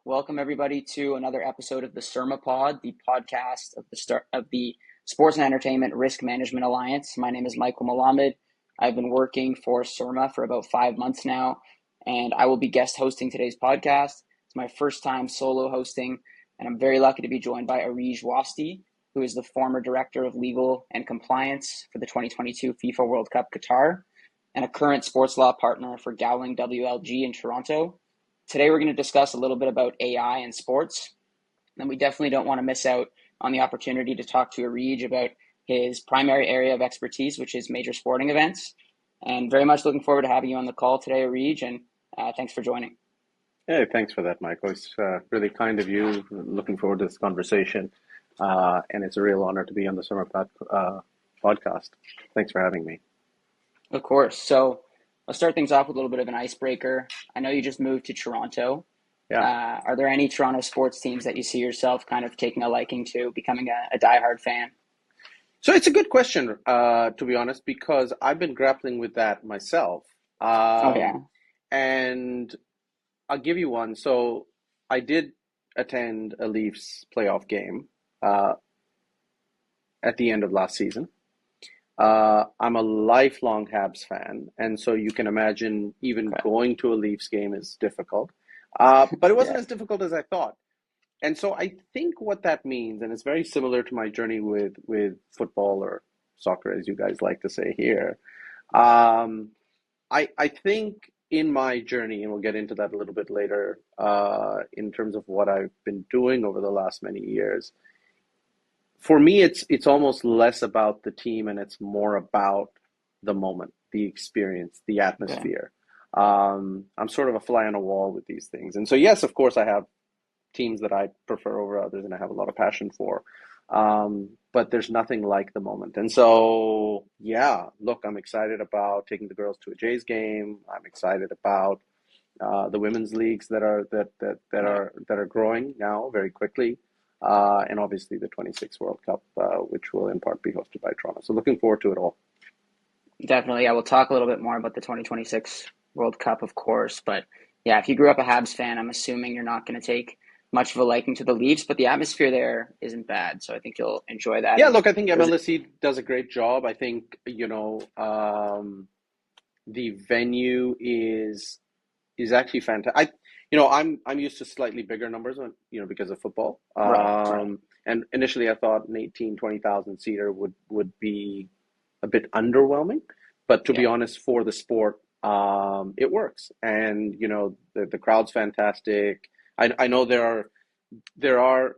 Welcome everybody to another episode of the SERMAPod, the podcast of the Sports and Entertainment Risk Management Alliance. My name is Michael Melamed. I've been working for SERMA for about 5 months now, and I will be guest hosting today's podcast. It's my first time solo hosting, and I'm very lucky to be joined by Aarij Wasti, who is the former Director of Legal and Compliance for the 2022 FIFA World Cup Qatar, and a current sports law partner for Gowling WLG in Toronto. Today, we're going to discuss a little bit about AI and sports. And we definitely don't want to miss out on the opportunity to talk to Aarij about his primary area of expertise, which is major sporting events. And very much looking forward to having you on the call today, Aarij, and thanks for joining. Hey, thanks for that, Michael. It's really kind of you. Looking forward to this conversation. And it's a real honor to be on the SERMAPod podcast. Thanks for having me. Of course. So I'll start things off with a little bit of an icebreaker. I know you just moved to Toronto. Yeah. Are there any Toronto sports teams that you see yourself kind of taking a liking to, becoming a diehard fan? So it's a good question, to be honest, because I've been grappling with that myself. Oh, yeah. And I'll give you one. So I did attend a Leafs playoff game at the end of last season. I'm a lifelong Habs fan, and so you can imagine even going to a Leafs game is difficult. But it wasn't Yeah. as difficult as I thought. And so I think what that means, and it's very similar to my journey with football or soccer, as you guys like to say here. I think in my journey, and we'll get into that a little bit later, in terms of what I've been doing over the last many years. For me, it's almost less about the team and it's more about the moment, the experience, the Yeah. atmosphere. I'm sort of a fly on a wall with these things. And so, yes, of course, I have teams that I prefer over others and I have a lot of passion for. But there's nothing like the moment. And so, yeah, look, I'm excited about taking the girls to a Jays game. I'm excited about the women's leagues that are growing now very quickly. And obviously the 26 World Cup, which will in part be hosted by Toronto. So looking forward to it all. Definitely. Yeah, we'll talk a little bit more about the 2026 World Cup, of course. But yeah, if you grew up a Habs fan, I'm assuming you're not going to take much of a liking to the Leafs, but the atmosphere there isn't bad. So I think you'll enjoy that. Yeah, And look, I think there's, MLSE does a great job. I think, the venue is actually fantastic. I'm used to slightly bigger numbers because of football. right. And initially I thought an 18, 20,000 seater would be a bit underwhelming, but to be Yeah. honest, for the sport, it works. And the crowd's fantastic. I know there are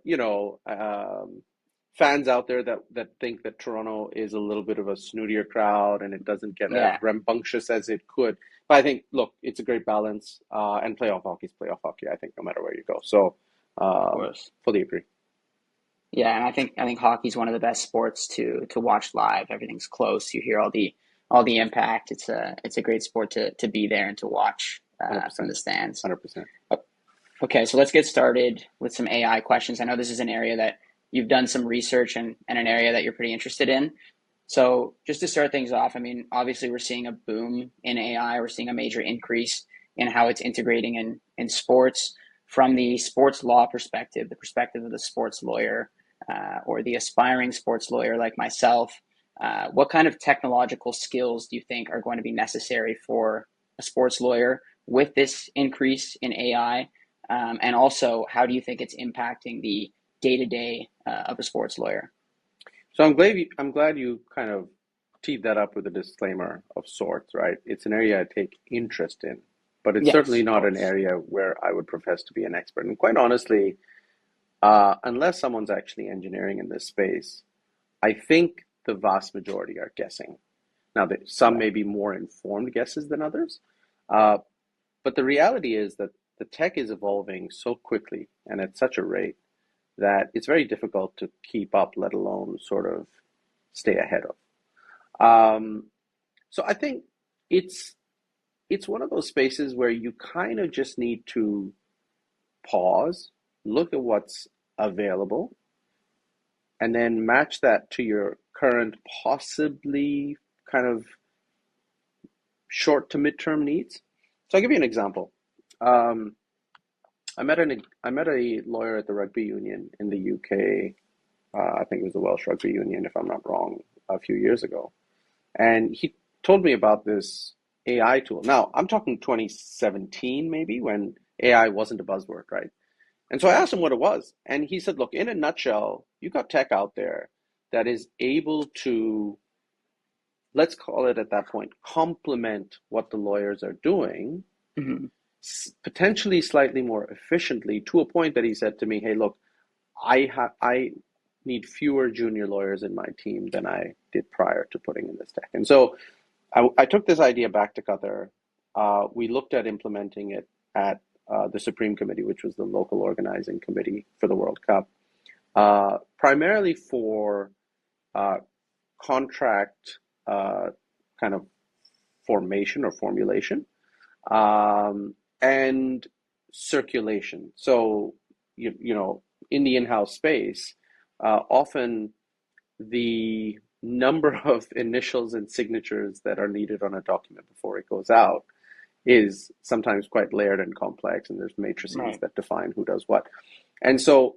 fans out there that think that Toronto is a little bit of a snootier crowd and it doesn't get as Yeah, rambunctious as it could. But I think, look, it's a great balance. And playoff hockey is playoff hockey, I think, no matter where you go. So, of um, course. fully agree. Yeah, and I think hockey's one of the best sports to watch live. Everything's close. You hear all the impact. It's a great sport to be there and to watch from 100%. the stands. 100%. Okay, so let's get started with some AI questions. I know this is an area that you've done some research and an area that you're pretty interested in. So just to start things off, I mean, obviously we're seeing a boom in AI. We're seeing a major increase in how it's integrating in sports from the sports law perspective, the perspective of the sports lawyer or the aspiring sports lawyer like myself. What kind of technological skills do you think are going to be necessary for a sports lawyer with this increase in AI? And also, how do you think it's impacting the day-to-day of a sports lawyer? So I'm glad you kind of teed that up with a disclaimer of sorts, right? It's an area I take interest in, but it's Yes, certainly of not an course. area where I would profess to be an expert. And quite honestly, unless someone's actually engineering in this space, I think the vast majority are guessing. Now, some Right. may be more informed guesses than others, uh, but the reality is that the tech is evolving so quickly and at such a rate that it's very difficult to keep up, let alone sort of stay ahead of. Um, so I think it's it's one of those spaces where you kind of just need to pause, look at what's available, and then match that to your current, possibly kind of short to midterm needs. So I'll give you an example. Um, I met a lawyer at the rugby union in the UK. I think it was the Welsh Rugby Union, if I'm not wrong, a few years ago. And he told me about this AI tool. Now, I'm talking 2017 maybe, when AI wasn't a buzzword, right? And so I asked him what it was. And he said, look, in a nutshell, you got tech out there that is able to, let's call it at that point, complement what the lawyers are doing, Mm-hmm. potentially slightly more efficiently, to a point that he said to me, hey, look, I need fewer junior lawyers in my team than I did prior to putting in this tech. And so I took this idea back to Qatar. We looked at implementing it at the Supreme Committee, which was the local organizing committee for the World Cup, primarily for uh, contract kind of formation or formulation, and circulation. So, you know, in the in-house space, often the number of initials and signatures that are needed on a document before it goes out is sometimes quite layered and complex, and there's matrices Right. that define who does what. And so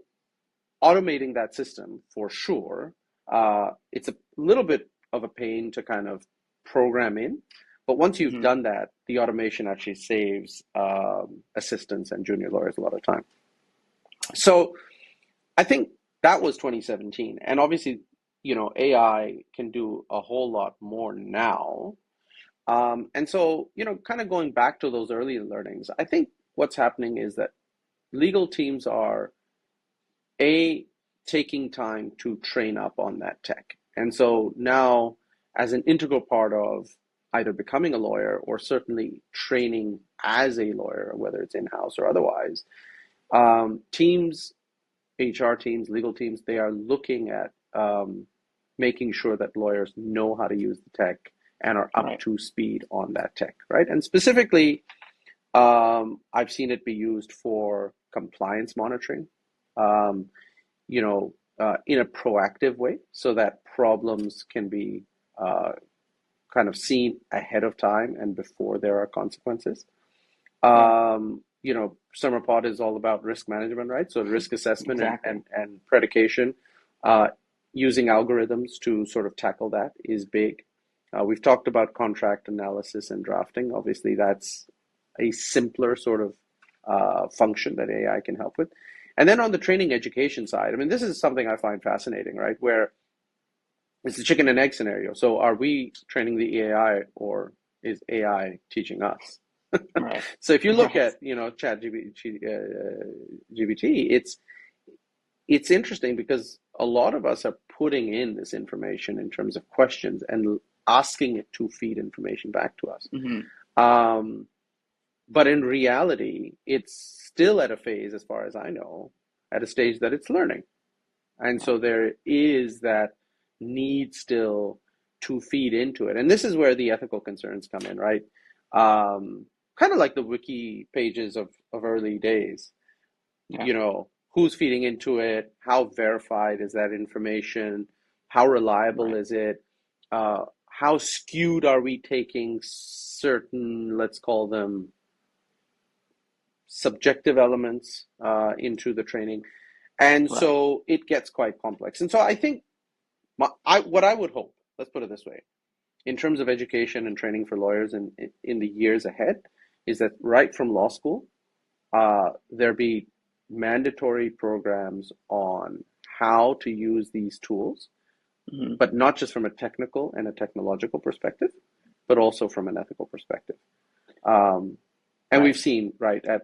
automating that system for sure, it's a little bit of a pain to kind of program in, but once you've Mm-hmm. done that, the automation actually saves assistants and junior lawyers a lot of time. So I think that was 2017, and obviously, you know, AI can do a whole lot more now. And so, you know, kind of going back to those early learnings, I think what's happening is that legal teams are a taking time to train up on that tech. And so now, as an integral part of either becoming a lawyer or certainly training as a lawyer, whether it's in-house or otherwise, teams, HR teams, legal teams, they are looking at making sure that lawyers know how to use the tech and are up Right. to speed on that tech, right? And specifically, I've seen it be used for compliance monitoring, um, in a proactive way so that problems can be uh, kind of seen ahead of time and before there are consequences. Yeah. SERMAPod is all about risk management, right? So risk assessment Exactly. and predication, uh, using algorithms to sort of tackle that is big. We've talked about contract analysis and drafting. Obviously, that's a simpler sort of function that AI can help with. And then on the training education side, I mean, this is something I find fascinating, right? Where it's the chicken and egg scenario. So are we training the AI or is AI teaching us? Right. So if you look Right. at, GBT, it's interesting because a lot of us are putting in this information in terms of questions and asking it to feed information back to us. Mm-hmm. Um, but in reality, it's still at a phase, as far as I know, at a stage that it's learning. And so Right. there is that need still to feed into it. And this is where the ethical concerns come in, right? Kind of like the wiki pages of early days, Yeah. you know, who's feeding into it? How verified is that information? How reliable Right. is it? How skewed are we taking certain, let's call them subjective elements into the training? And Right. so it gets quite complex. And so I think what I would hope, let's put it this way, in terms of education and training for lawyers in the years ahead, is that right from law school, there be mandatory programs on how to use these tools, Mm-hmm. but not just from a technical and a technological perspective, but also from an ethical perspective. Um, and we've Right. seen, right, at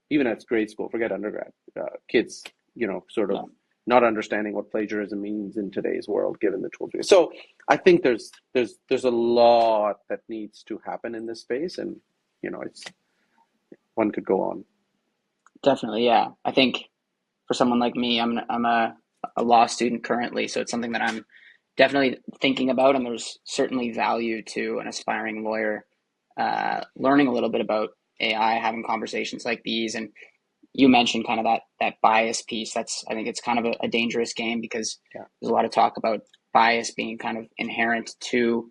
even at grade school, forget undergrad, kids, sort of Yeah. not understanding what plagiarism means in today's world, given the tools. So I think there's a lot that needs to happen in this space, and it's one could go on. Definitely. Yeah. I think for someone like me, I'm a law student currently, so it's something that I'm definitely thinking about, and there's certainly value to an aspiring lawyer learning a little bit about AI, having conversations like these, and you mentioned kind of that bias piece. That's I think it's kind of a dangerous game because Yeah, there's a lot of talk about bias being kind of inherent to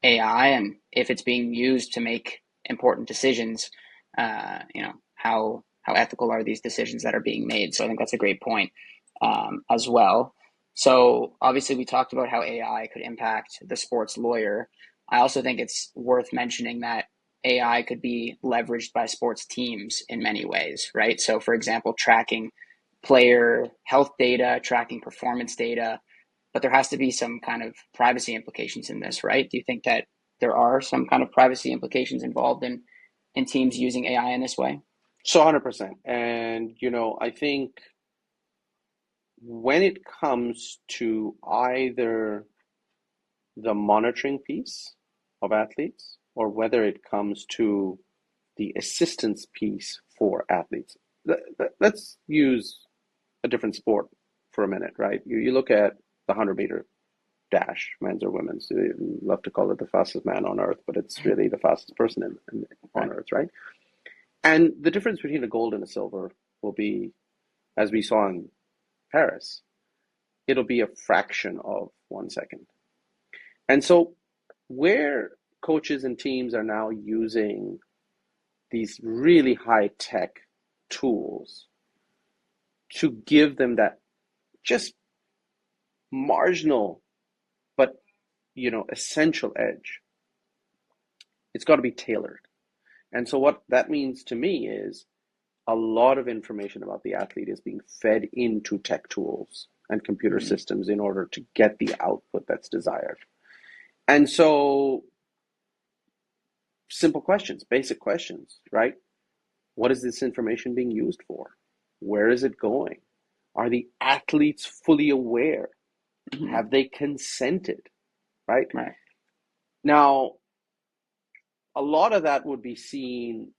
AI, and if it's being used to make important decisions, how how ethical are these decisions that are being made. So I think that's a great point as well. So obviously we talked about how AI could impact the sports lawyer. I also think it's worth mentioning that AI could be leveraged by sports teams in many ways, right? So for example, tracking player health data, tracking performance data, but there has to be some kind of privacy implications in this, right? Do you think that there are some kind of privacy implications involved in teams using AI in this way? So 100%. And, I think when it comes to either the monitoring piece of athletes or whether it comes to the assistance piece for athletes, let's use a different sport for a minute, right? You look at the 100-meter dash, men's or women's. We love to call it the fastest man on earth, but it's really the fastest person on Right. earth, right? And the difference between a gold and a silver will be, as we saw in Paris, it'll be a fraction of 1 second. And so, where coaches and teams are now using these really high tech tools to give them that just marginal but essential edge, it's got to be tailored. And so what that means to me is a lot of information about the athlete is being fed into tech tools and computer Mm-hmm. systems in order to get the output that's desired. And so simple questions, basic questions, right? What is this information being used for? Where is it going? Are the athletes fully aware? Mm-hmm. Have they consented? Right? Right. Now, a lot of that would be seen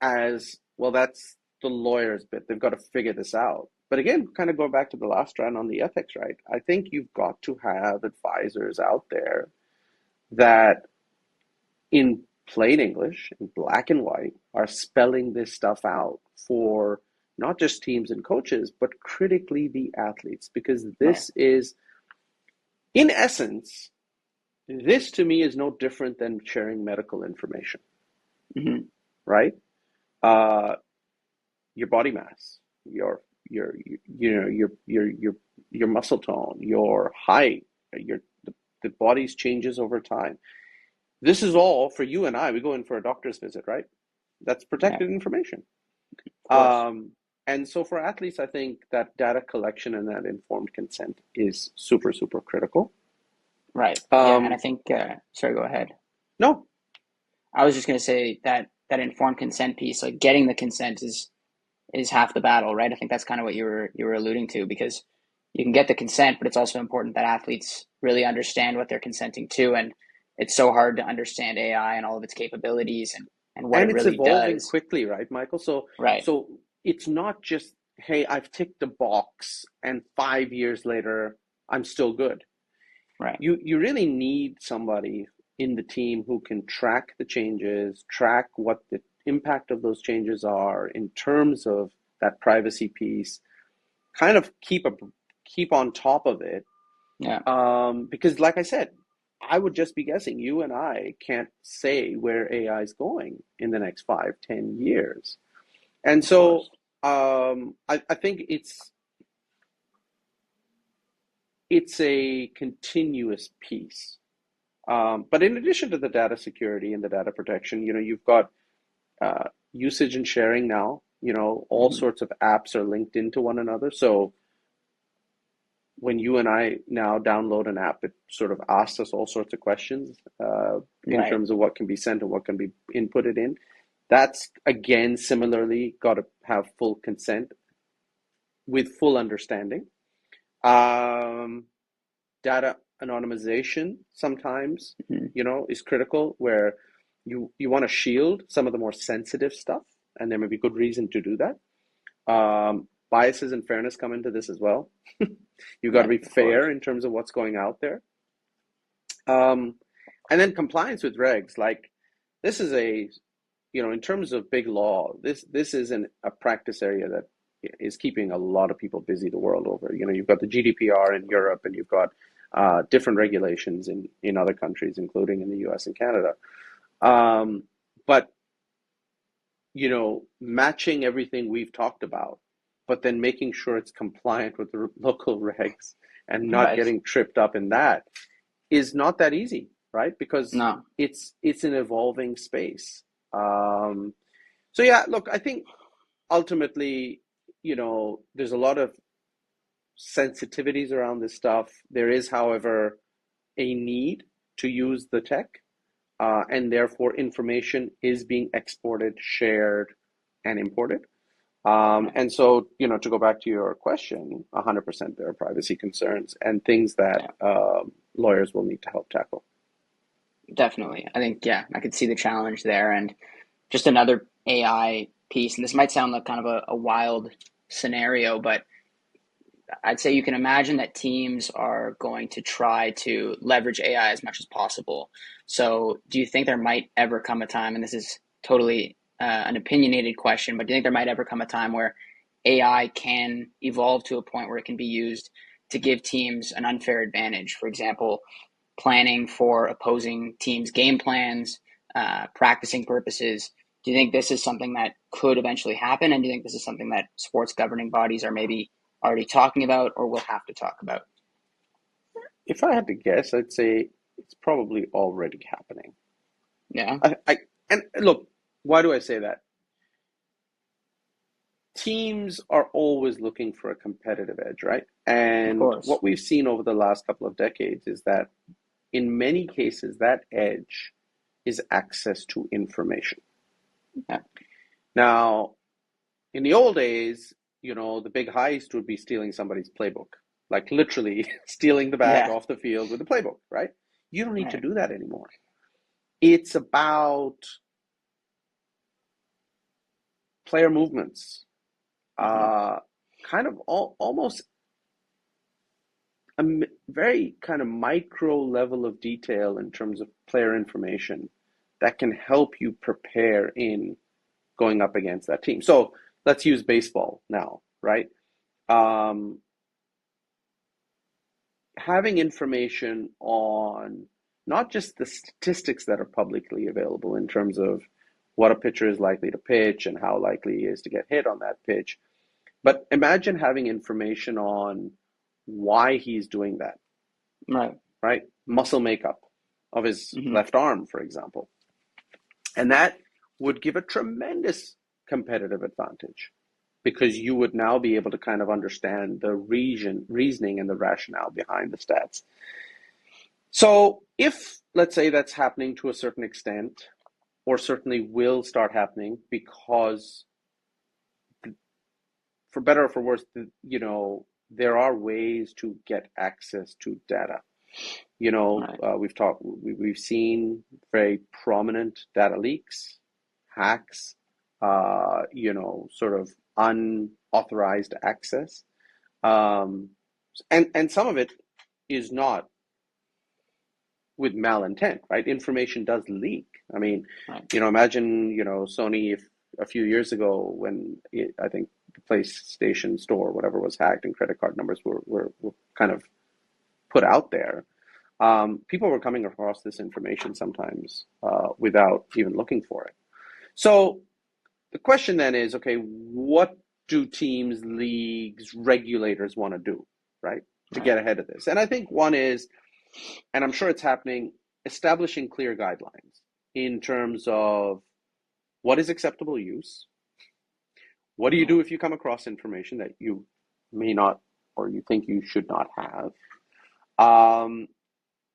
as, well, that's the lawyer's bit. They've got to figure this out. But again, kind of go back to the last round on the ethics, right? I think you've got to have advisors out there that, in plain English, in black and white, are spelling this stuff out for not just teams and coaches, but critically the athletes, because Right. this is, in essence, this to me is no different than sharing medical information, Mm-hmm. right? Uh, your body mass, your your muscle tone, your height, your the body's changes over time. This is all for you and I. We go in for a doctor's visit, right? That's Yeah. protected information. Of course. Um, and so for athletes, I think that data collection and that informed consent is super, super critical. Right. Yeah. And I Um, think, sorry, go ahead. no, I was just going to say that that informed consent piece, like getting the consent is half the battle, right? I think that's kind of what you were alluding to because you can get the consent, but it's also important that athletes really understand what they're consenting to, and it's so hard to understand AI and all of its capabilities and what and it it's really evolving does. quickly, right, Michael? So, Right. so it's not just, hey, I've ticked the box, and 5 years later, I'm still good. Right. You really need somebody in the team who can track the changes, track what the impact of those changes are in terms of that privacy piece, kind of keep on top of it. Yeah. Because like I said, I would just be guessing. You and I can't say where AI is going in the next 5, 10 years. And Of so course. I think it's a continuous piece. But in addition to the data security and the data protection, you've got usage and sharing now. All Hmm. sorts of apps are linked into one another. So when you and I now download an app, it sort of asks us all sorts of questions in Right. terms of what can be sent and what can be inputted in. That's again similarly got to have full consent with full understanding. Um, Data anonymization sometimes, Hmm. is critical where you want to shield some of the more sensitive stuff, and there may be good reason to do that. Biases and fairness come into this as well. You've got to Right. be Of course. fair in terms of what's going out there. Um, and then compliance with regs, like this is in terms of big law, this isn't a practice area that is keeping a lot of people busy the world over. You've got the GDPR in Europe, and you've got different regulations in other countries, including in the US and Canada. But matching everything we've talked about, but then making sure it's compliant with the local regs and not Right. getting tripped up in that is not that easy, right? Because No. it's an evolving space. Um, so yeah, look, I think ultimately, there's a lot of sensitivities around this stuff. There is, however, a need to use the tech, and therefore information is being exported, shared, and imported. Right. And so, to go back to your question, 100% there are privacy concerns and things that Yeah. lawyers will need to help tackle. Definitely. I think, yeah, I could see the challenge there. And just another AI piece, and this might sound like kind of a wild scenario, but I'd say you can imagine that teams are going to try to leverage AI as much as possible. So, do you think there might ever come a time, and this is totally an opinionated question, but do you think there might ever come a time where AI can evolve to a point where it can be used to give teams an unfair advantage? For example, planning for opposing teams' game plans, practicing purposes. Do you think this is something that could eventually happen? And do you think this is something that sports governing bodies are maybe already talking about or will have to talk about? If I had to guess, I'd say it's probably already happening. Yeah, And look, why do I say that? Teams are always looking for a competitive edge, right? of And course. what we've seen over the last couple of decades is that in many cases, that edge is access to information. Yeah, Now, in the old days, the big heist would be stealing somebody's playbook, like literally stealing the bag yeah, off the field with the playbook, right? You don't need to right. do that anymore. It's about player movements, Mm-hmm. uh, kind of almost a very kind of micro level of detail in terms of player information that can help you prepare in going up against that team. So let's use baseball now, right? Um, Having information on not just the statistics that are publicly available in terms of what a pitcher is likely to pitch and how likely he is to get hit on that pitch, but imagine having information on why he's doing that, Right. right? Muscle makeup of his Mm-hmm. left arm, for example. And that would give a tremendous competitive advantage because you would now be able to kind of understand the reasoning and the rationale behind the stats. So if, let's say, that's happening to a certain extent, or certainly will start happening because, for better or for worse, there are ways to get access to data. Right. We've seen very prominent data leaks, hacks, sort of unauthorized access, um, and some of it is not with malintent, right? Information does leak. I mean, Right. imagine, Sony if a few years ago when I think the PlayStation Store, whatever, was hacked and credit card numbers were kind of put out there. People were coming across this information sometimes without even looking for it. So the question then is, okay, what do teams, leagues, regulators want to do, right, to Right. get ahead of this? And I think one is, and I'm sure it's happening, establishing clear guidelines in terms of what is acceptable use, what do you Right. do if you come across information that you may not or you think you should not have, um,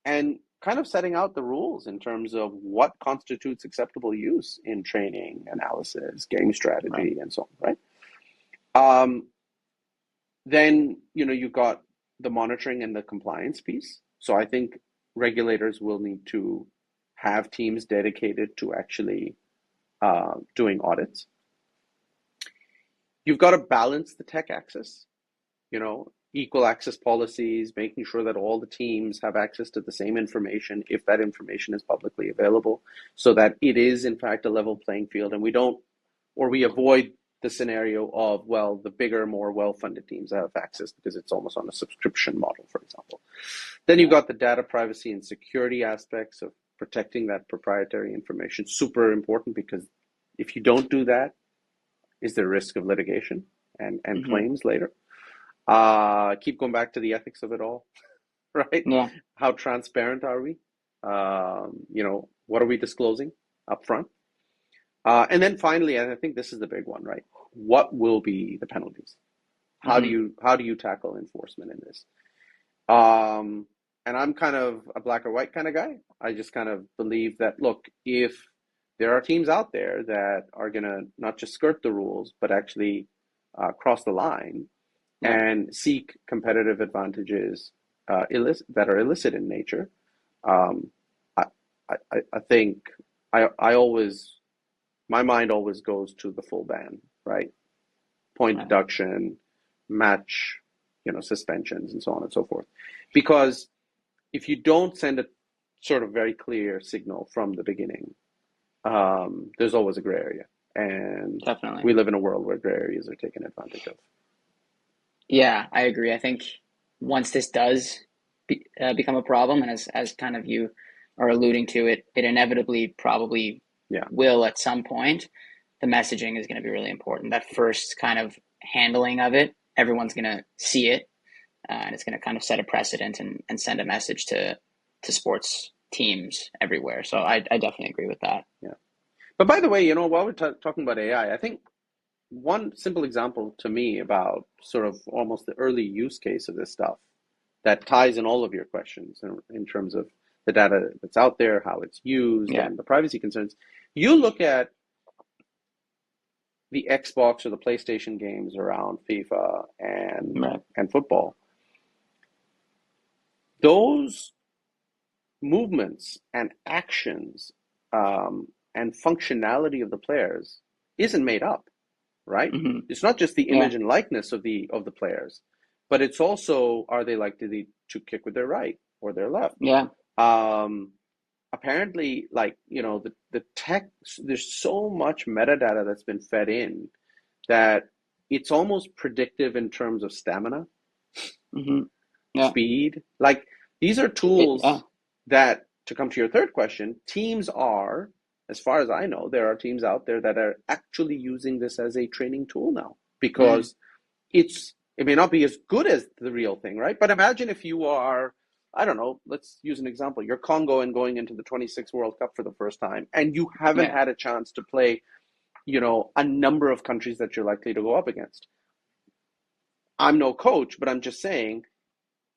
and kind of setting out the rules in terms of what constitutes acceptable use in training, analysis, game Right. strategy, and so on, right? Um, then, you've got the monitoring and the compliance piece. So I think regulators will need to have teams dedicated to actually doing audits. You've got to balance the tech access, equal access policies, making sure that all the teams have access to the same information if that information is publicly available, so that it is in fact a level playing field and we avoid the scenario of, well, the bigger, more well-funded teams have access because it's almost on a subscription model, for example. Then you've Yeah. got the data privacy and security aspects of protecting that proprietary information, super important because If you don't do that, is there risk of litigation and Hmm. claims later? Keep going back to the ethics of it all, right? Yeah. How transparent are we? What are we disclosing up front? And then finally, and I think this is the big one, right? What will be the penalties? Hmm. How do you tackle enforcement in this? Um, and I'm kind of a black or white kind of guy. I just kind of believe that, look, if there are teams out there that are going to not just skirt the rules, but actually cross the line Yeah. and seek competitive advantages that are illicit in nature, um, I, I think I always, my mind always goes to the full ban, right? Point Right. deduction, match, suspensions, and so on and so forth. Because if you don't send a sort of very clear signal from the beginning, there's always a gray area. And Definitely. we live in a world where gray areas are taken advantage of. Yeah, I agree. I think once this does become a problem, and as kind of you are alluding to, it inevitably probably Yeah. will at some point. The messaging is going to be really important. That first kind of handling of it, everyone's going to see it, and it's going to kind of set a precedent and send a message to sports teams everywhere. So I definitely agree with that. Yeah. But by the way, while we're talking about AI, I think one simple example to me about sort of almost the early use case of this stuff that ties in all of your questions in terms of the data that's out there, how it's used, Yeah. and the privacy concerns. You look at the Xbox or the PlayStation games around FIFA Right. and football. Those movements and actions and functionality of the players isn't made up, right? Hmm. It's not just the Yeah. image and likeness of the players, but it's also, are they likely to kick with their right or their left? Yeah. Um, Apparently, like, the tech, there's so much metadata that's been fed in that it's almost predictive in terms of stamina, Hmm. Yeah. speed. Like, these are Yeah. tools that, to come to your third question, teams are, as far as I know, there are teams out there that are actually using this as a training tool now Mm. because it may not be as good as the real thing, right? But imagine if you are, I don't know, let's use an example. You're Congo and going into the 26 World Cup for the first time, and you haven't Yeah. had a chance to play, a number of countries that you're likely to go up against. I'm no coach, but I'm just saying,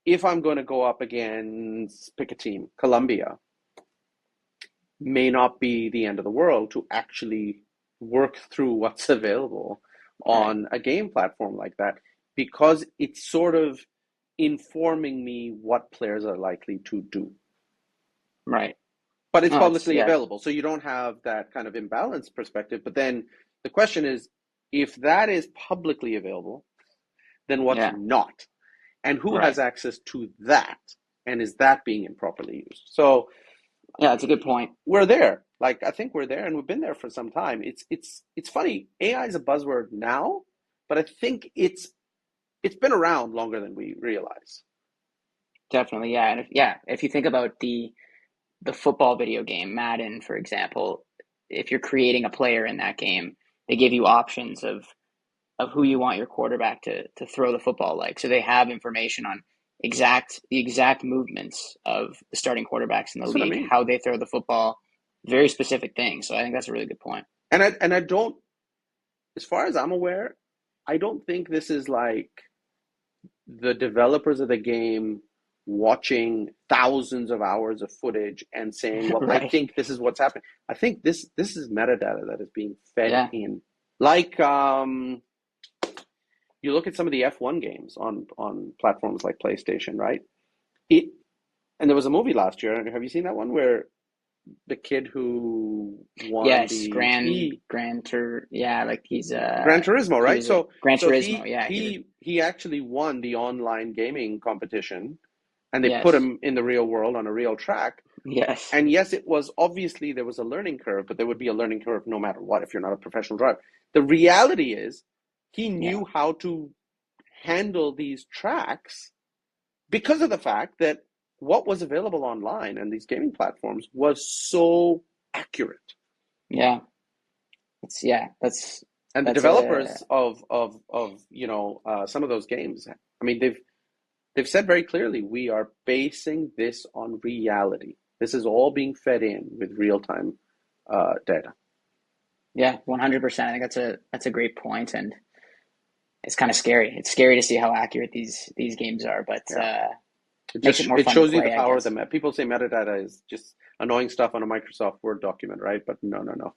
if I'm going to go up against, pick a team, Colombia, may not be the end of the world to actually work through what's available Right. on a game platform like that because it's sort of informing me what players are likely to do. Right. But it's No, that's publicly yeah. available, so you don't have that kind of imbalance perspective. But then the question is, if that is publicly available, then what's Yeah. not? And who Right. has access to that? And is that being improperly used? So Yeah, it's a good point. we're there. Like, I think we're there, and we've been there for some time. It's funny. AI is a buzzword now, but I think it's been around longer than we realize. Definitely. Yeah. And if you think about the football video game, Madden, for example, if you're creating a player in that game, they give you options of who you want your quarterback to throw the football like. So they have information on the exact movements of the starting quarterbacks in the That's what I league, mean. how they throw the football, very specific things. So I think that's a really good point. And I don't, as far as I'm aware, I don't think this is like the developers of the game watching thousands of hours of footage and saying, well, I Right. think this is what's happening. I think this is metadata that is being fed Yeah. in. Like, you look at some of the F1 games on platforms like PlayStation, right? It and there was a movie last year. Have you seen that one where the kid who won Yes. the Yeah, like Gran Turismo, he right? was a Gran So Turismo. Yeah. he actually won the online gaming competition, and they put Yes. him in the real world on a real track. Yes. And yes, it was obviously there was a learning curve, but there would be a learning curve no matter what if you're not a professional driver. The reality is he Yeah. knew how to handle these tracks because of the fact that what was available online and these gaming platforms was so accurate. Yeah. It's yeah, that's And the that's a developers of some of those games, I mean, they've said very clearly, we are basing this on reality. This is all being fed in with real time data. yeah, 100%. I think that's a great point, and it's kind of scary. It's scary to see how accurate these games are, but Yeah. makes it more It fun to shows you the play, I power of guess. the people say metadata is just annoying stuff on a Microsoft Word document, right? But no, no, no.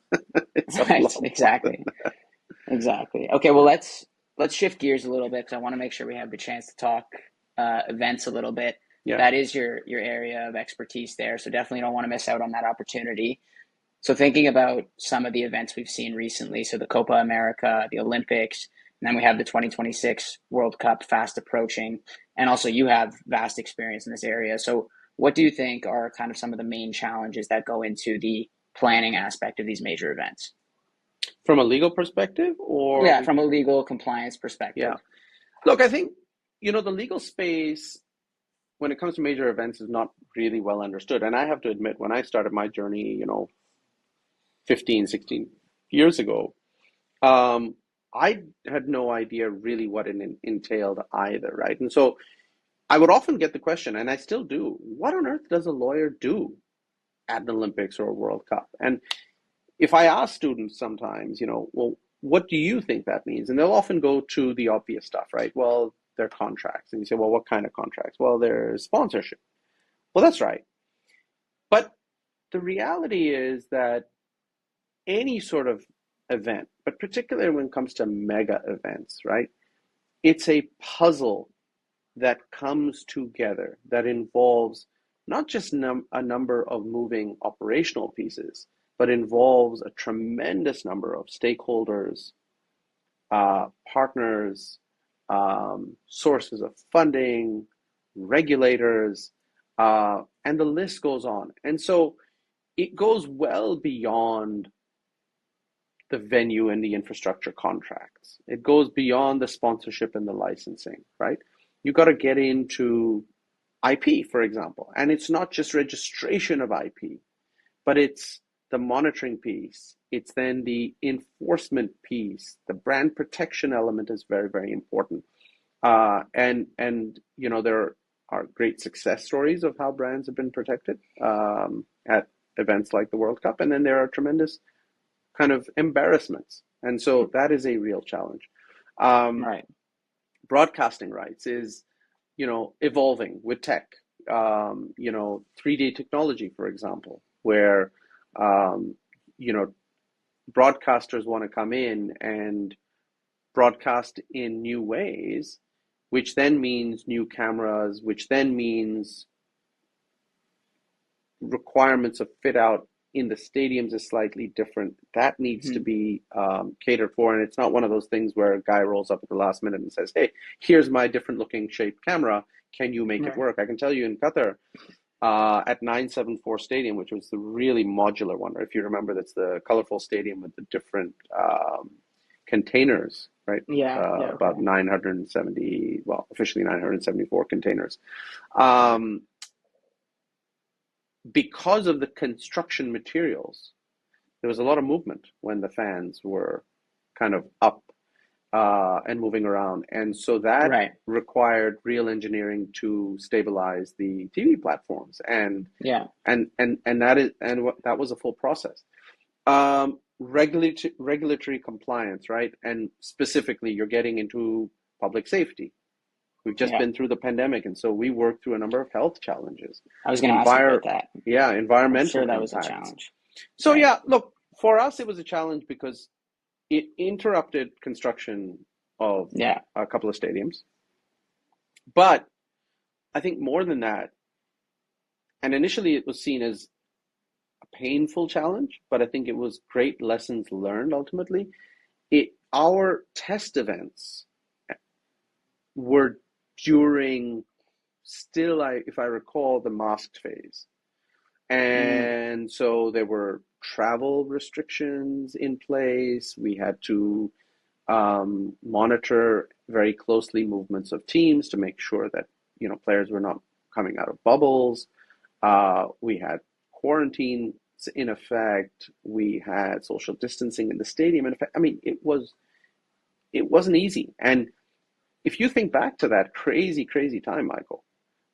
It's a Right, lot more than exactly. Exactly. Okay, well let's shift gears a little bit because I want to make sure we have the chance to talk events a little bit. yeah. That is your area of expertise there, so definitely don't want to miss out on that opportunity. So thinking about some of the events we've seen recently, so the Copa America, the Olympics, and then we have the 2026 World Cup fast approaching, and also you have vast experience in this area. So what do you think are kind of some of the main challenges that go into the planning aspect of these major events? From a legal perspective, or Yeah, we, from a legal compliance yeah. perspective. Look, I think, the legal space when it comes to major events is not really well understood. And I have to admit, when I started my journey, 15, 16 years ago, um, I had no idea really what it entailed either, right? And so I would often get the question, and I still do, what on earth does a lawyer do at an Olympics or a World Cup? And if I ask students sometimes, well, what do you think that means? And they'll often go to the obvious stuff, right? Well, they're contracts. And you say, well, what kind of contracts? Well, they're sponsorship. Well, that's right. But the reality is that any sort of event, but particularly when it comes to mega events, right? It's a puzzle that comes together that involves not just a number of moving operational pieces, but involves a tremendous number of stakeholders, partners, sources of funding, regulators, and the list goes on. And so it goes well beyond the venue and the infrastructure contracts. It goes beyond the sponsorship and the licensing, right? You got to get into IP, for example. And it's not just registration of IP, but it's the monitoring piece. It's then the enforcement piece. The brand protection element is very, very important. And there are great success stories of how brands have been protected at events like the World Cup. And then there are tremendous kind of embarrassments. And so that is a real challenge. Um, Right. Broadcasting rights is, evolving with tech. 3D technology, for example, where, um, you know, broadcasters want to come in and broadcast in new ways, which then means new cameras, which then means requirements of fit out in the stadiums is slightly different. That needs to Hmm. be catered for, and it's not one of those things where a guy rolls up at the last minute and says, "Hey, here's my different looking shaped camera. Can you make it Right. work?" I can tell you in Qatar, at 974 Stadium, which was the really modular one, or if you remember, that's the colorful stadium with the different containers, right? Yeah. Yeah. Okay. About 970, well, officially 974 containers. Um, because of the construction materials, there was a lot of movement when the fans were kind of up and moving around, and so that Right. required real engineering to stabilize the TV platforms, Yeah. that was a full process. Regulatory compliance, right? And specifically, you're getting into public safety. We've just Yeah. been through the pandemic, and so we worked through a number of health challenges. I was going to ask you Envir about that. Yeah, I'm environmental sure that was a impacts. challenge. So Right. yeah, look, for us it was a challenge because it interrupted construction of Yeah. a couple of stadiums. But I think more than that, and initially it was seen as a painful challenge, but I think it was great lessons learned ultimately. Our test events were during still, if I recall, the masked phase. Mm. And so there were travel restrictions in place. We had to monitor very closely movements of teams to make sure that players were not coming out of bubbles. We had quarantine in effect. We had social distancing in the stadium. In effect, I mean, it wasn't easy. And if you think back to that crazy, crazy time, Michael,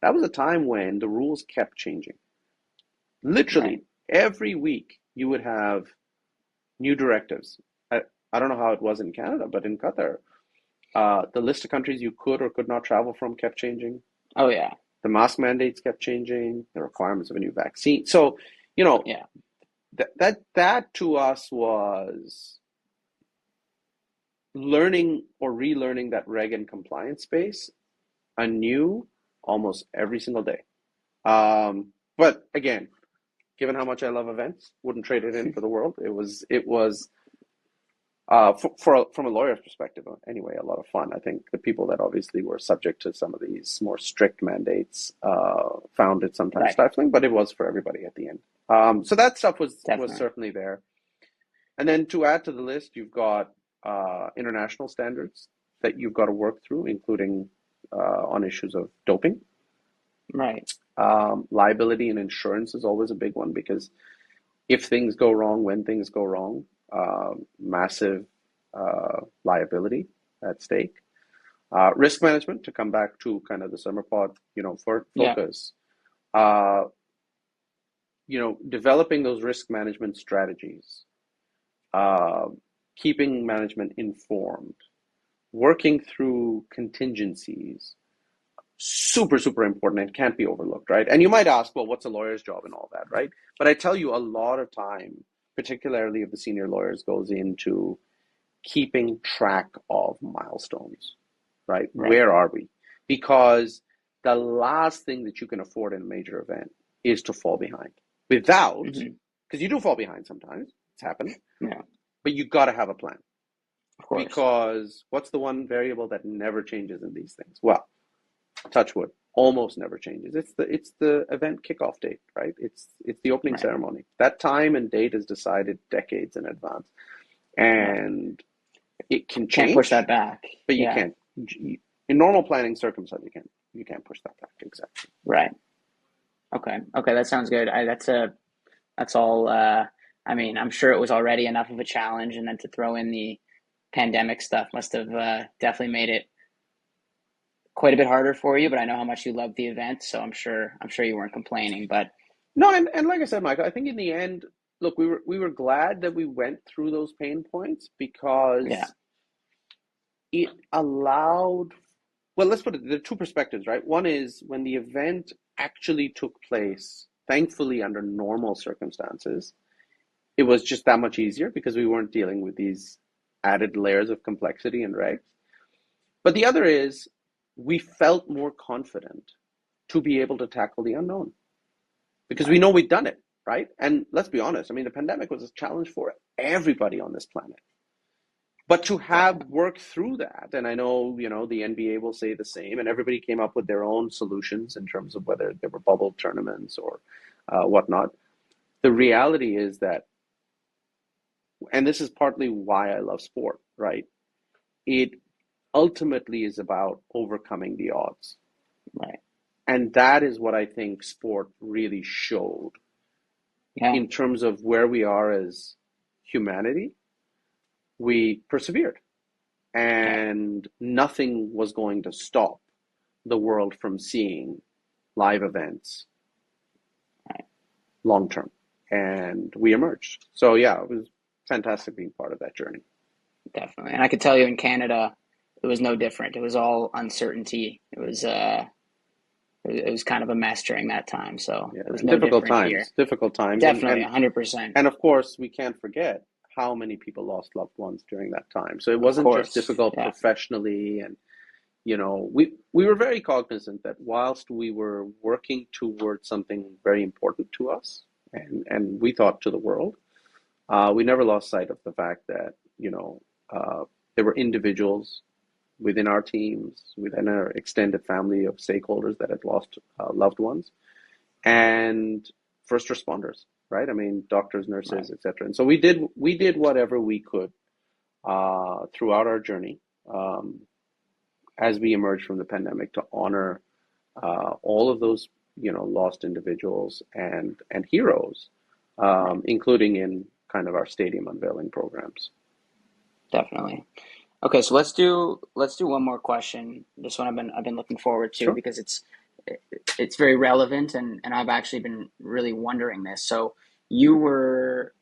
that was a time when the rules kept changing. Right. Literally every week, you would have new directives. I don't know how it was in Canada, but in Qatar, the list of countries you could or could not travel from kept changing. Oh yeah. The mask mandates kept changing. The requirements of a new vaccine. So, you know, Yeah. that to us was learning or relearning that reg and compliance space anew almost every single day. But again, given how much I love events, wouldn't trade it in for the world. It was from a lawyer's perspective, anyway, a lot of fun. I think the people that obviously were subject to some of these more strict mandates found it sometimes Right. stifling, but it was for everybody at the end. So that stuff was Definitely. certainly there. And then to add to the list, you've got international standards that you've got to work through, including on issues of doping. Right. Liability and insurance is always a big one because if things go wrong, when things go wrong, massive liability at stake. Risk management, to come back to kind of the SERMAPod, for Yeah. focus, uh, developing those risk management strategies, uh, keeping management informed, working through contingencies, super, super important and can't be overlooked, right? And you might ask, well, what's a lawyer's job and all that, right? But I tell you, a lot of time, particularly of the senior lawyers, goes into keeping track of milestones, right? Right. Where are we? Because the last thing that you can afford in a major event is to fall behind without, Hmm. because you do fall behind sometimes, it's happened, Yeah. but you got to have a plan. Of course. Because what's the one variable that never changes in these things? Well, touch wood, almost never changes. It's the event kickoff date, right? It's the opening Right. ceremony. That time and date is decided decades in advance, Yeah. and it can Can't push that change, back. but you Yeah. can't. In normal planning circumstances, you can't push that back exactly. Right. Okay. Okay. That sounds good. That's all. I mean, I'm sure it was already enough of a challenge, and then to throw in the pandemic stuff must have definitely made it quite a bit harder for you. But I know how much you love the event, so I'm sure you weren't complaining. But No, and like I said, Michael, I think in the end, look, we were glad that we went through those pain points yeah. because it allowed, well, let's put it, there are two perspectives, right? One is when the event actually took place, thankfully under normal circumstances, it was just that much easier because we weren't dealing with these added layers of complexity and regs. But the other is we felt more confident to be able to tackle the unknown because we Right. know we've done it, right? And let's be honest, I mean, the pandemic was a challenge for everybody on this planet. But to have Definitely. worked through that, and I know, the NBA will say the same, and everybody came up with their own solutions in terms of whether there were bubble tournaments or whatnot. The reality is that, and this is partly why I love sport, right? It ultimately is about overcoming the odds. Right. And that is what I think sport really showed Yeah. in terms of where we are as humanity. We persevered, Yeah. and nothing was going to stop the world from seeing live events Right. long term. And we emerged. So, yeah, it was fantastic being part of that journey. Definitely. And I could tell you in Canada, it was no different. It was all uncertainty. It was kind of a mess during that time. So Yeah, it was and no different here. difficult times. And, Definitely, and, 100%. and of course, we can't forget how many people lost loved ones during that time. So it Of wasn't just course. difficult Yeah. professionally. And, we were very cognizant that whilst we were working towards something very important to us, and we thought to the world, we never lost sight of the fact that, there were individuals within our teams, within our extended family of stakeholders that had lost loved ones, and first responders, right? I mean, doctors, nurses, Right. etc. And so we did whatever we could throughout our journey as we emerged from the pandemic to honor all of those lost individuals and heroes Right. including in kind of our stadium unveiling programs. Definitely. Okay, so let's do one more question. This one I've been looking forward to Sure. because it's very relevant, and I've actually been really wondering this. So you were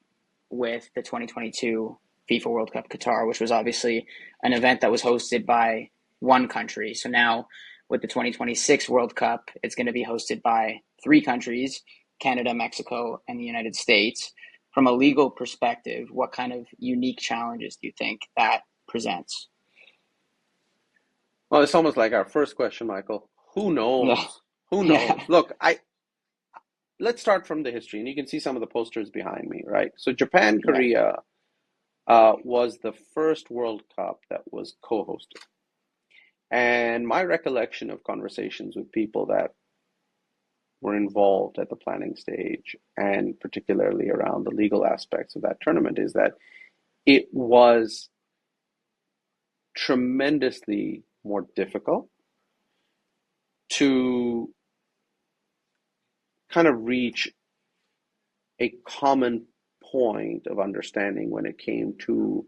with the 2022 FIFA World Cup Qatar, which was obviously an event that was hosted by one country. So now with the 2026 World Cup, it's going to be hosted by three countries: Canada, Mexico, and the United States. From a legal perspective, what kind of unique challenges do you think that presents? Well, it's almost like our first question, Michael. Who Yeah, knows? Who knows? yeah, Look, let's start from the history, and you can see some of the posters behind me, right? So Japan, right. Korea was the first World Cup that was co-hosted. And my recollection of conversations with people that were involved at the planning stage, and particularly around the legal aspects of that tournament, is that it was tremendously more difficult to kind of reach a common point of understanding when it came to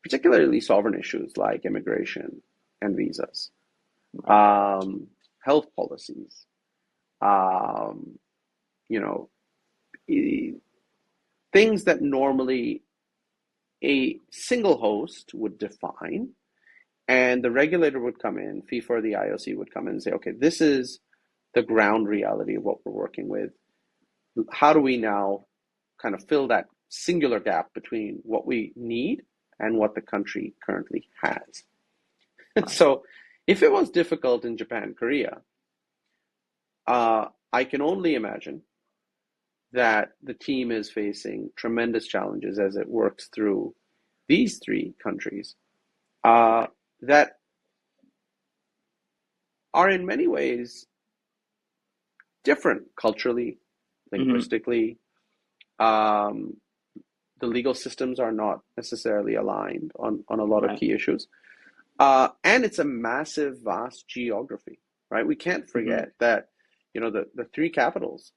particularly sovereign issues like immigration and visas, Right. um, health policies, um, you know, things that normally a single host would define, and the regulator would come in, FIFA or the IOC would come in and say, okay, this is the ground reality of what we're working with. How do we now kind of fill that singular gap between what we need and what the country currently has? And Right. so, if it was difficult in Japan, Korea, I can only imagine that the team is facing tremendous challenges as it works through these three countries that are in many ways different culturally, Hmm. linguistically. Um, the legal systems are not necessarily aligned on a lot of Right. key issues. And it's a massive, vast geography, right? We can't Hmm. forget that, the three capitals,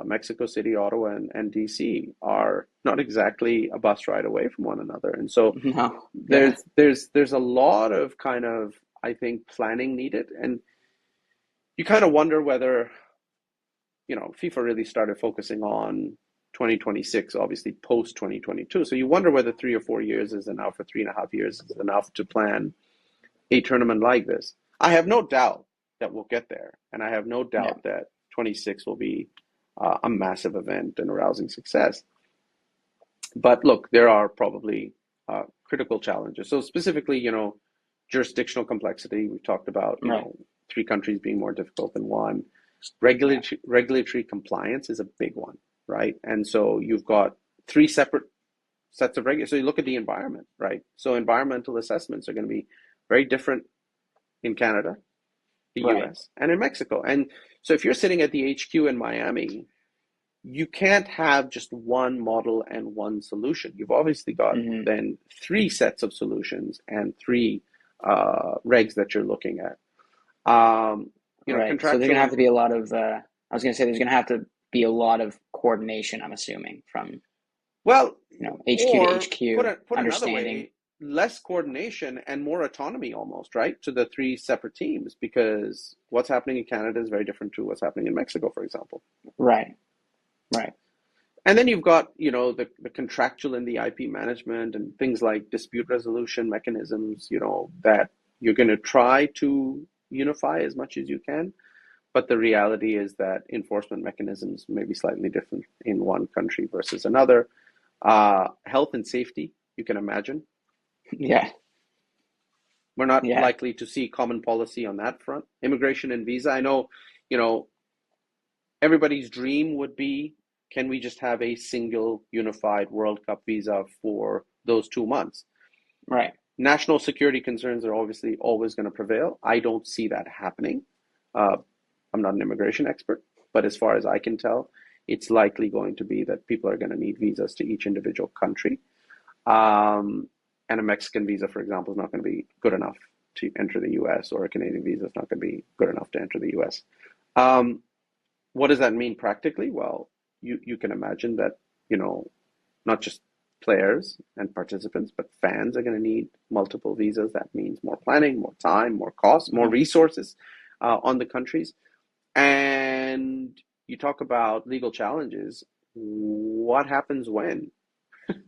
Mexico City, Ottawa, and DC, are not exactly a bus ride away from one another. And so No. Yeah. there's a lot of kind of, I think, planning needed. And you kind of wonder whether, FIFA really started focusing on 2026, obviously post 2022. So you wonder whether 3 or 4 years is enough, or 3.5 years is enough to plan a tournament like this. I have no doubt that we'll get there, and I have no Yeah. doubt that 26 will be a massive event and a rousing success. But look, there are probably critical challenges. So specifically, jurisdictional complexity. We've talked about, Right. three countries being more difficult than one. Yeah. Regulatory compliance is a big one, right? And so you've got three separate sets of regulation. So you look at the environment, right? So environmental assessments are going to be very different in Canada, the Right. US, and in Mexico. And so if you're sitting at the HQ in Miami, you can't have just one model and one solution. You've obviously got Hmm. then three sets of solutions and three regs that you're looking at. Um, Right. So there's gonna have Contractually, to be a lot of. I was gonna say there's gonna have to be a lot of coordination. I'm assuming from well, HQ to or HQ, put another understanding. way, less coordination and more autonomy almost, right, to the three separate teams, because what's happening in Canada is very different to what's happening in Mexico, for example. Right. Right. And then you've got, the contractual and the IP management and things like dispute resolution mechanisms, that you're going to try to unify as much as you can. But the reality is that enforcement mechanisms may be slightly different in one country versus another. Health and safety, you can imagine. Yeah. We're not Yeah. likely to see common policy on that front. Immigration and visa, I know, you know, everybody's dream would be, can we just have a single unified World Cup visa for those 2 months? Right. National security concerns are obviously always going to prevail. I don't see that happening. Uh, I'm not an immigration expert, but as far as I can tell, it's likely going to be that people are going to need visas to each individual country. Um, and a Mexican visa, for example, is not going to be good enough to enter the US, or a Canadian visa is not going to be good enough to enter the US. Um, what does that mean practically? Well, you can imagine that not just players and participants, but fans are going to need multiple visas. That means more planning, more time, more costs, more Mm-hmm. resources on the countries. And you talk about legal challenges. What happens when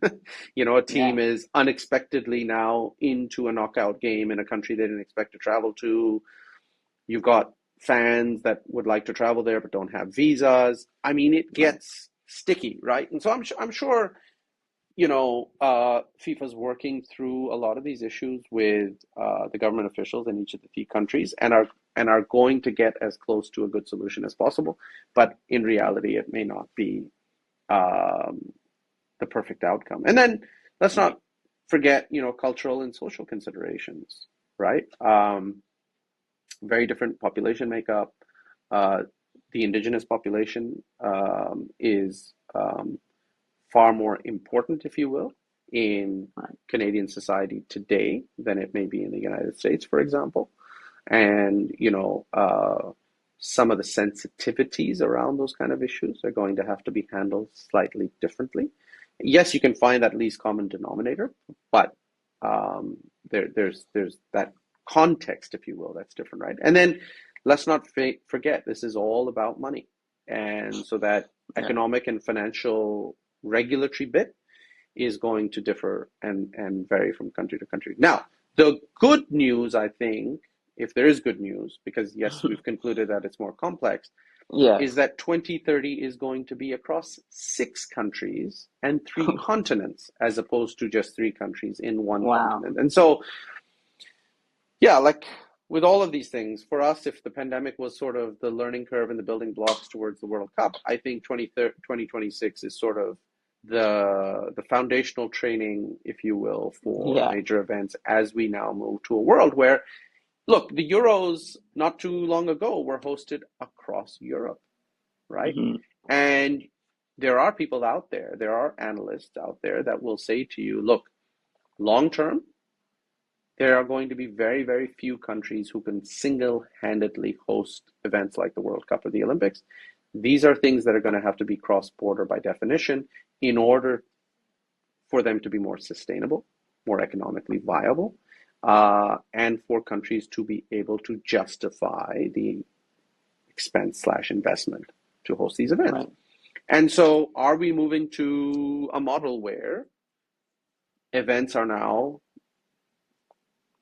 a Yeah. team is unexpectedly now into a knockout game in a country they didn't expect to travel to? You've got fans that would like to travel there but don't have visas. I mean, it Right. gets sticky, right? And so I'm sure FIFA's working through a lot of these issues with the government officials in each of the key countries, and are going to get as close to a good solution as possible. But in reality, it may not be um, the perfect outcome. And then let's Right. not forget, cultural and social considerations, right? Very different population makeup. Uh, the indigenous population is far more important, if you will, in Right. Canadian society today than it may be in the United States, for example. And, some of the sensitivities around those kind of issues are going to have to be handled slightly differently. Yes, you can find that least common denominator, but um, there's that context, if you will, that's different, right? And then let's not forget, this is all about money. And so that Yeah. economic and financial regulatory bit is going to differ and vary from country to country. Now, the good news, I think, if there is good news, because yes, we've concluded that it's more complex, is Yes. that 2030 is going to be across 6 countries and 3 continents, as opposed to just 3 countries in one Wow. continent. And so, yeah, like with all of these things, for us, if the pandemic was sort of the learning curve and the building blocks towards the World Cup, I think 2026 is sort of the foundational training, if you will, for Yeah. major events as we now move to a world where, look, the Euros not too long ago were hosted across Europe, right? Mm-hmm. And there are people out there, there are analysts out there that will say to you, look, long term, there are going to be very, very few countries who can single-handedly host events like the World Cup or the Olympics. These are things that are going to have to be cross-border by definition in order for them to be more sustainable, more economically viable, and for countries to be able to justify the expense slash investment to host these events. Right. And so are we moving to a model where events are now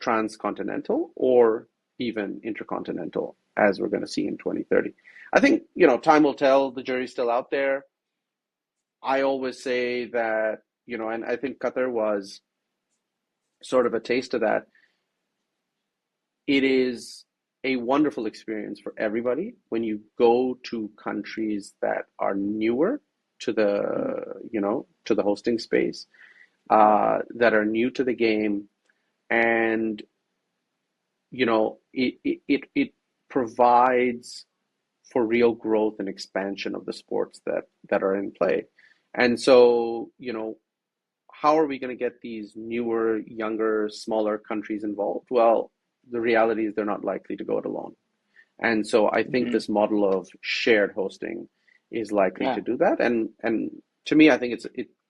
transcontinental or even intercontinental, as we're going to see in 2030? I think, time will tell. The jury's still out there. I always say that, and I think Qatar was sort of a taste of that. It is a wonderful experience for everybody when you go to countries that are newer to Mm-hmm. the hosting space, that are new to the game, and it provides for real growth and expansion of the sports that are in play. And so, how are we going to get these newer, younger, smaller countries involved? Well, the reality is they're not likely to go it alone. And so I think Mm-hmm. this model of shared hosting is likely to Yeah. do that. And to me, I think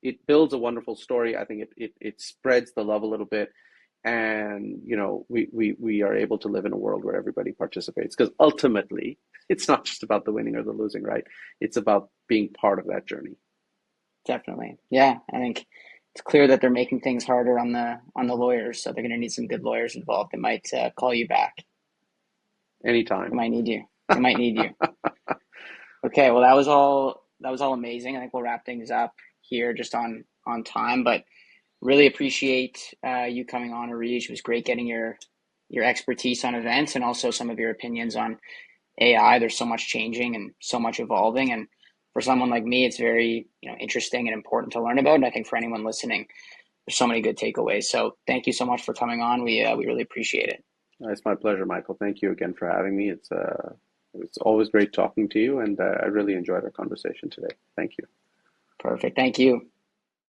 it builds a wonderful story. I think it spreads the love a little bit. And we are able to live in a world where everybody participates, because ultimately it's not just about the winning or the losing, right? It's about being part of that journey. Definitely. Yeah. I think it's clear that they're making things harder on the lawyers, so they're going to need some good lawyers involved. They might call you back. They Anytime. might need you. They might need you. Okay. Well, that was all. That was all amazing. I think we'll wrap things up here just on time, but really appreciate you coming on, Aarij. It was great getting your expertise on events and also some of your opinions on AI. There's so much changing and so much evolving, and for someone like me, it's very interesting and important to learn about. And I think for anyone listening, there's so many good takeaways. So thank you so much for coming on. We really appreciate it. It's my pleasure, Michael. Thank you again for having me. It's always great talking to you, and I really enjoyed our conversation today. Thank you. Perfect. Thank you.